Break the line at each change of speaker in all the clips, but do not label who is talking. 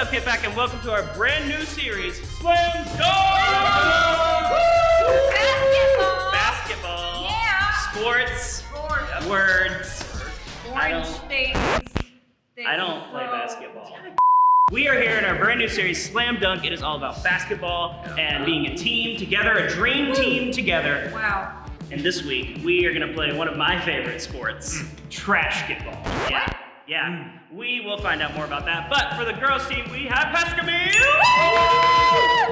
up, KidPak, and welcome to our brand new series, Slam Dunk!
Basketball!
Basketball.
Yeah!
Sports.
Sports.
Words.
Orange things.
I don't play basketball. We are here in our brand new series, Slam Dunk. It is all about basketball and being a team together, a dream team together.
Wow.
And this week, we are gonna play one of my favorite sports, trashketball. Yeah. We will find out more about that. But for the girls team, we have Pastor Camille.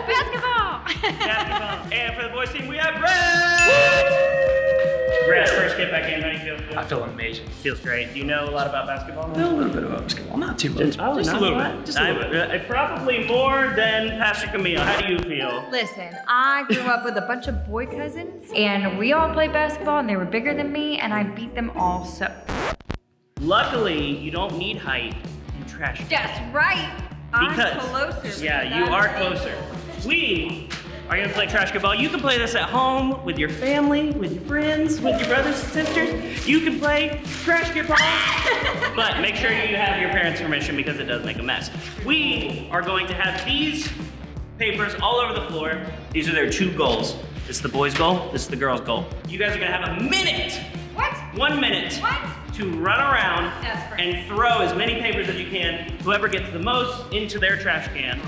Basketball!
Basketball. And for the boys team, we have Brett. Brett, first KidPak game, how do you feel?
I feel amazing.
Feels great. Do you know a lot about basketball?
I know a little bit about basketball, not too much.
Just a little bit. Just a little bit. Probably more than Pastor Camille. How do you feel?
Listen, I grew up with a bunch of boy cousins, and we all played basketball, and they were bigger than me, and I beat them all so.
Luckily, you don't need height in trash.
That's right. I'm closer.
Yeah, you are closer. We are gonna play trashketball. You can play this at home with your family, with your friends, with your brothers and sisters. You can play trashketball, but make sure you have your parents' permission because it does make a mess. We are going to have these papers all over the floor. These are their two goals. This is the boys' goal, this is the girls' goal. You guys are gonna have a minute.
What?
1 minute.
What?
To run around
That's right.
and throw as many papers as you can. Whoever gets the most into their trash can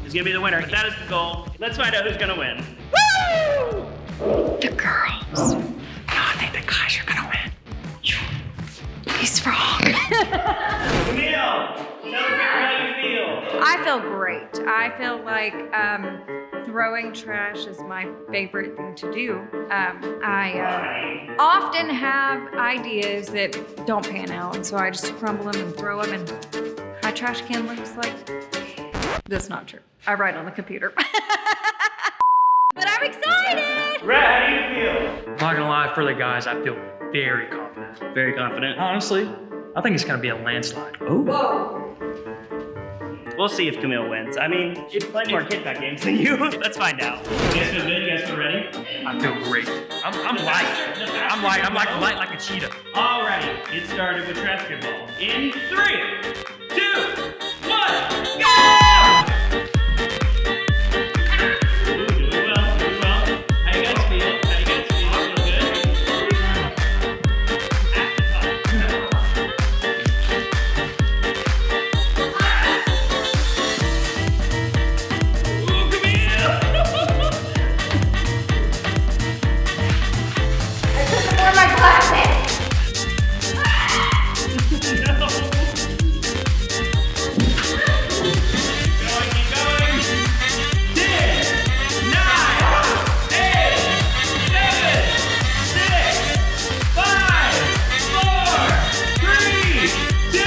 is gonna be the winner. That is the goal. Let's find out who's gonna win.
Woo!
The girls. No, I think the guys are gonna win. He's wrong.
Camille, tell me how you feel.
I feel great. I feel like throwing trash is my favorite thing to do. I often have ideas that don't pan out, and so I just crumble them and throw them, and my trash can looks like... That's not true. I write on the computer. But I'm excited!
Brett, how do you feel?
I'm not gonna lie, for the guys, I feel very confident.
Very confident.
Honestly, I think it's gonna be a landslide.
Whoa.
We'll see if Camille wins. I mean, she's playing more KidPak games than you. Let's find out. You guys feel good? You guys feel ready?
I feel great. I'm light. I'm light like a cheetah.
Alrighty, it started with trashketball. In 3, 2, 1, go! Ooh, doing well, doing well. How you guys feel? How you guys feel? Feel good? Ooh, Camille!
I took more of my glasses.
No. Keep going. 10, 9, 8, 7, 6, 5, 4, 3, 2,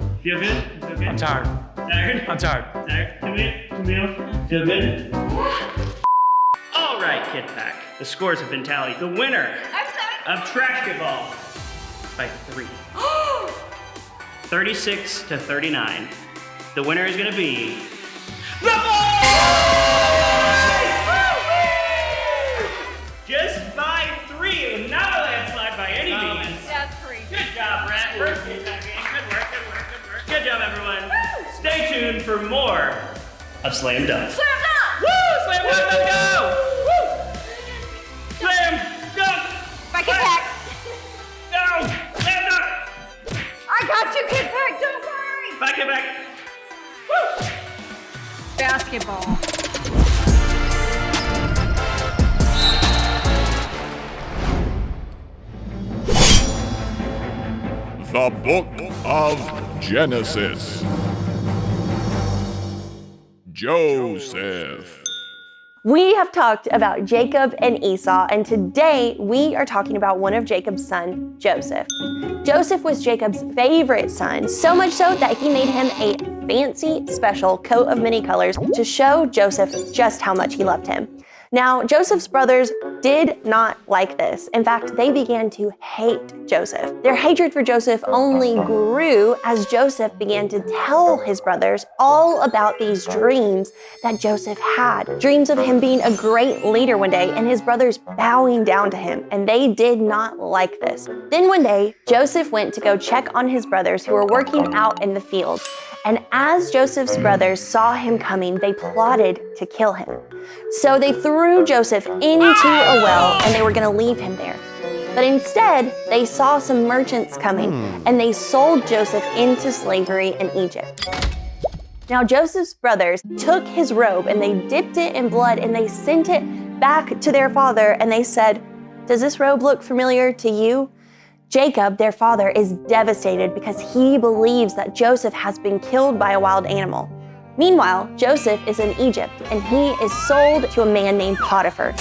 1. Feel good? Feel good?
I'm tired.
Tired?
I'm tired.
Tired? Camille? Feel good? All right, KidPak. The scores have been tallied. The winner
I'm sorry.
of trashketball by 3. 36 to 39. The winner is gonna be the boys! Just by 3, not a landslide by any means.
That's crazy.
Good job, Brett. First KidPak game. Good work, good work, good work. Good job, everyone. Stay tuned for more of Slam Dunk.
Slam dunk!
Woo! Slam Dunk, let's go! Woo! Slam Dunk!
By KidPak.
No! Slam Dunk!
I got you, KidPak. Don't worry.
Back it back. Woo!
Basketball.
The Book of Genesis. Joseph.
We have talked about Jacob and Esau, and today we are talking about one of Jacob's sons, Joseph. Joseph was Jacob's favorite son, so much so that he made him a fancy, special coat of many colors to show Joseph just how much he loved him. Now, Joseph's brothers did not like this. In fact, they began to hate Joseph. Their hatred for Joseph only grew as Joseph began to tell his brothers all about these dreams that Joseph had. Dreams of him being a great leader one day and his brothers bowing down to him, and they did not like this. Then one day, Joseph went to go check on his brothers who were working out in the field. And as Joseph's brothers saw him coming, they plotted to kill him. So they threw Joseph into a well and they were going to leave him there. But instead, they saw some merchants coming and they sold Joseph into slavery in Egypt. Now Joseph's brothers took his robe and they dipped it in blood and they sent it back to their father and they said, "Does this robe look familiar to you?" Jacob, their father, is devastated because he believes that Joseph has been killed by a wild animal. Meanwhile, Joseph is in Egypt and he is sold to a man named Potiphar.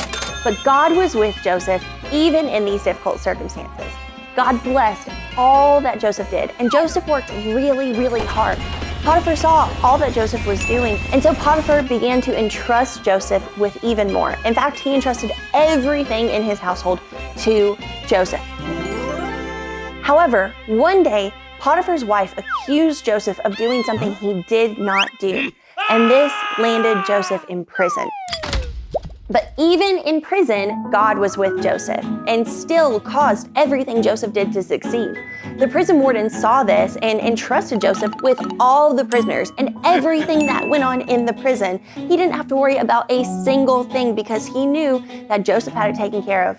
But God was with Joseph even in these difficult circumstances. God blessed all that Joseph did, and Joseph worked really, really hard. Potiphar saw all that Joseph was doing, and so Potiphar began to entrust Joseph with even more. In fact, he entrusted everything in his household to Joseph. However, one day, Potiphar's wife accused Joseph of doing something he did not do, and this landed Joseph in prison. But even in prison, God was with Joseph and still caused everything Joseph did to succeed. The prison warden saw this and entrusted Joseph with all the prisoners and everything that went on in the prison. He didn't have to worry about a single thing because he knew that Joseph had it taken care of.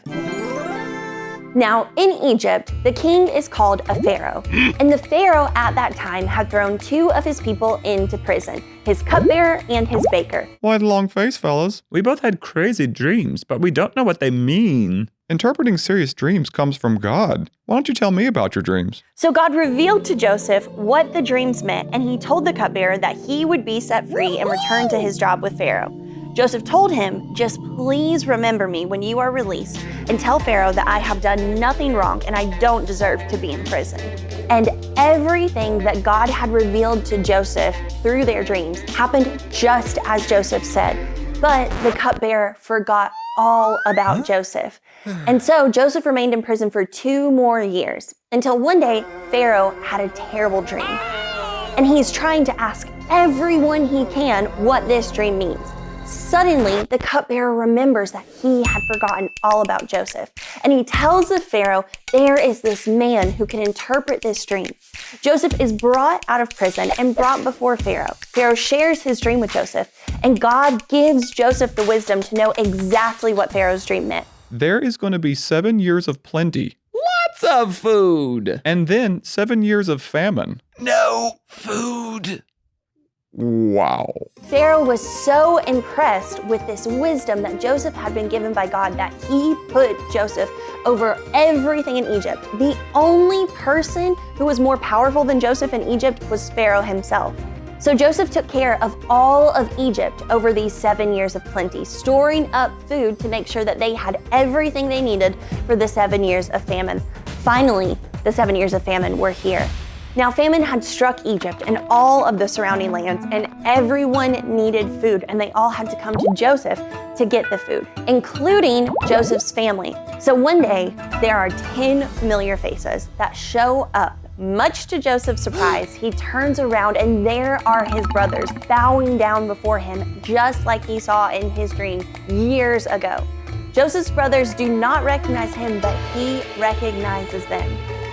Now, in Egypt, the king is called a pharaoh, and the pharaoh at that time had thrown two of his people into prison, his cupbearer and his baker.
Why the long face, fellas?
We both had crazy dreams, but we don't know what they mean.
Interpreting serious dreams comes from God. Why don't you tell me about your dreams?
So God revealed to Joseph what the dreams meant, and he told the cupbearer that he would be set free and return to his job with Pharaoh. Joseph told him, "Just please remember me when you are released and tell Pharaoh that I have done nothing wrong and I don't deserve to be in prison." And everything that God had revealed to Joseph through their dreams happened just as Joseph said. But the cupbearer forgot all about Joseph. And so Joseph remained in prison for 2 more years until one day Pharaoh had a terrible dream. And he's trying to ask everyone he can what this dream means. Suddenly, the cupbearer remembers that he had forgotten all about Joseph, and he tells the Pharaoh there is this man who can interpret this dream. Joseph is brought out of prison and brought before Pharaoh. Pharaoh shares his dream with Joseph, and God gives Joseph the wisdom to know exactly what Pharaoh's dream meant.
There is going to be 7 years of plenty,
Lots of food.
and then 7 years of famine.
No food.
Wow.
Pharaoh was so impressed with this wisdom that Joseph had been given by God that he put Joseph over everything in Egypt. The only person who was more powerful than Joseph in Egypt was Pharaoh himself. So Joseph took care of all of Egypt over these 7 years of plenty, storing up food to make sure that they had everything they needed for the 7 years of famine. Finally, the 7 years of famine were here. Now, famine had struck Egypt and all of the surrounding lands, and everyone needed food, and they all had to come to Joseph to get the food, including Joseph's family. So one day, there are 10 familiar faces that show up. Much to Joseph's surprise, he turns around and there are his brothers bowing down before him, just like he saw in his dream years ago. Joseph's brothers do not recognize him, but he recognizes them.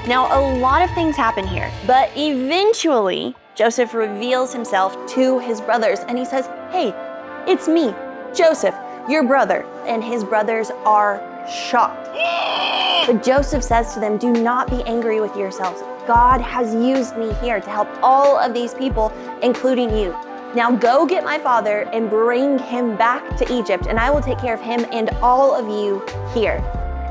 Now, a lot of things happen here, but eventually, Joseph reveals himself to his brothers and he says, "Hey, it's me, Joseph, your brother." And his brothers are shocked. But Joseph says to them, "Do not be angry with yourselves. God has used me here to help all of these people, including you. Now go get my father and bring him back to Egypt, and I will take care of him and all of you here."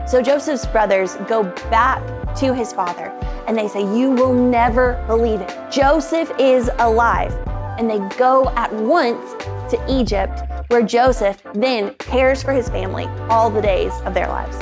So Joseph's brothers go back to his father and they say, "You will never believe it. Joseph is alive." And they go at once to Egypt, where Joseph then cares for his family all the days of their lives.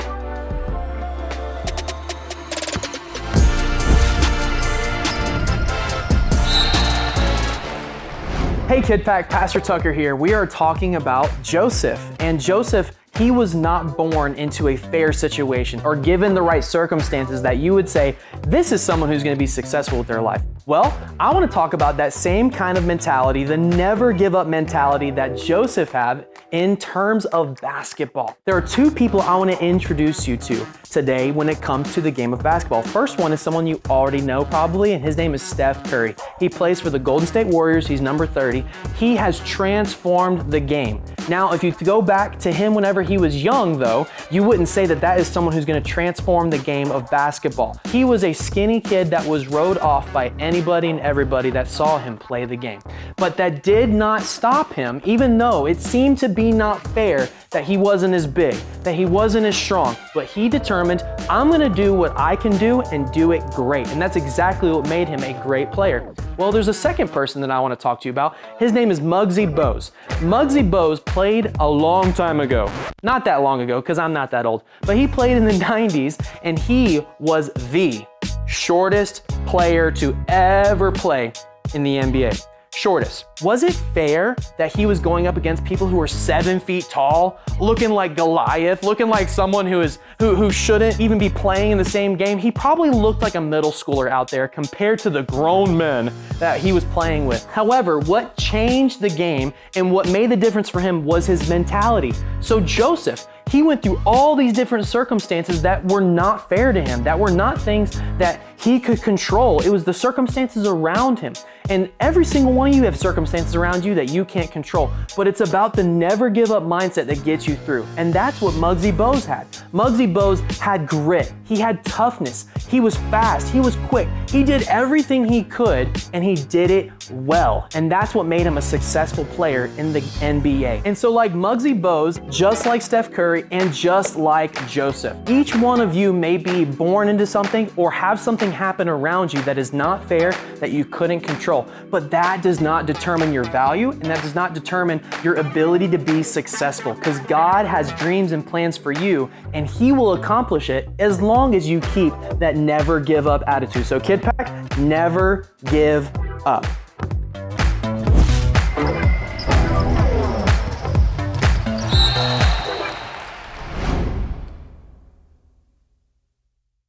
Hey KidPak, Pastor Tucker here. We are talking about Joseph. And Joseph, he was not born into a fair situation or given the right circumstances that you would say, this is someone who's going to be successful with their life. Well, I want to talk about that same kind of mentality, the never give up mentality that Joseph had in terms of basketball. There are two people I want to introduce you to today when it comes to the game of basketball. First one is someone you already know probably, and his name is Steph Curry. He plays for the Golden State Warriors. He's number 30. He has transformed the game. Now, if you go back to him whenever he was young, though, you wouldn't say that that is someone who's going to transform the game of basketball. He was a skinny kid that was rode off by anybody and everybody that saw him play the game. But that did not stop him, even though it seemed to be not fair that he wasn't as big, that he wasn't as strong. But he determined, I'm going to do what I can do and do it great. And that's exactly what made him a great player. Well, there's a second person that I want to talk to you about. His name is Muggsy Bogues. Muggsy Bogues played a long time ago. Not that long ago, because I'm not that old. But he played in the 90s, and he was the shortest player to ever play in the NBA. Shortest. Was it fair that he was going up against people who were 7 feet tall, looking like Goliath, looking like someone who shouldn't even be playing in the same game? He probably looked like a middle schooler out there compared to the grown men that he was playing with. However, what changed the game and what made the difference for him was his mentality. So Joseph, he went through all these different circumstances that were not fair to him, that were not things that he could control. It was the circumstances around him. And every single one of you have circumstances around you that you can't control. But it's about the never give up mindset that gets you through. And that's what Muggsy Bogues had. Muggsy Bogues had grit. He had toughness. He was fast. He was quick. He did everything he could, and he did it well. And that's what made him a successful player in the NBA. And so like Muggsy Bogues, just like Steph Curry, and just like Joseph, each one of you may be born into something or have something happen around you that is not fair, that you couldn't control. But that does not determine your value, and that does not determine your ability to be successful, because God has dreams and plans for you, and He will accomplish it as long as you keep that never give up attitude. So KidPak, never give up.